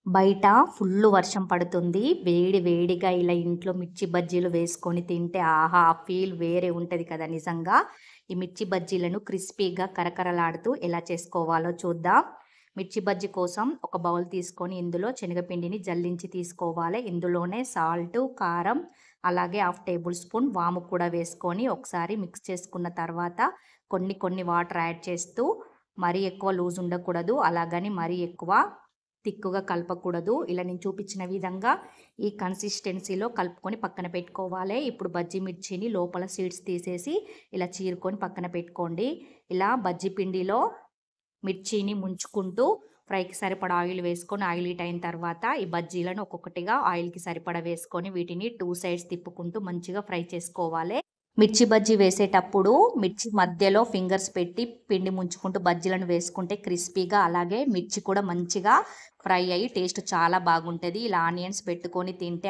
బయట ఫుల్లు వర్షం పడుతుంది. వేడి వేడిగా ఇలా ఇంట్లో మిర్చి బజ్జీలు వేసుకొని తింటే ఆహా! ఆ ఫీల్ వేరే ఉంటది కదా నిజంగా. ఈ మిర్చి బజ్జీలను క్రిస్పీగా కరకరలాడుతూ ఎలా చేసుకోవాలో చూద్దాం. మిర్చి బజ్జీ కోసం ఒక బౌల్ తీసుకొని ఇందులో శనగపిండిని జల్లించి తీసుకోవాలి. ఇందులోనే సాల్టు, కారం అలాగే హాఫ్ టేబుల్ స్పూన్ వాము కూడా వేసుకొని ఒకసారి మిక్స్ చేసుకున్న తర్వాత కొన్ని కొన్ని వాటర్ యాడ్ చేస్తూ మరీ ఎక్కువ లూజ్ ఉండకూడదు. అలాగని మరీ ఎక్కువ తిక్కుగా కలపకూడదు. ఇలా నేను చూపించిన విధంగా ఈ కన్సిస్టెన్సీలో కలుపుకొని పక్కన పెట్టుకోవాలి. ఇప్పుడు బజ్జీ మిర్చిని లోపల సీడ్స్ తీసేసి ఇలా చీరుకొని పక్కన పెట్టుకోండి. ఇలా బజ్జీ పిండిలో మిర్చిని ముంచుకుంటూ ఫ్రైకి సరిపడా ఆయిల్ వేసుకొని ఆయిల్ హీట్ అయిన తర్వాత ఈ బజ్జీలను ఒక్కొక్కటిగా ఆయిల్‌కి సరిపడా వేసుకొని వీటిని 2 సైడ్స్ తిప్పుకుంటూ మంచిగా ఫ్రై చేసుకోవాలి. మిర్చి బజ్జీ వేసేటప్పుడు మిర్చి మధ్యలో ఫింగర్స్ పెట్టి పిండి ముంచుకుంటూ బజ్జీలను వేసుకుంటే క్రిస్పీగా అలాగే మిర్చి కూడా మంచిగా ఫ్రై అయ్యి టేస్ట్ చాలా బాగుంటది. ఇలా ఆనియన్స్ పెట్టుకొని తింటే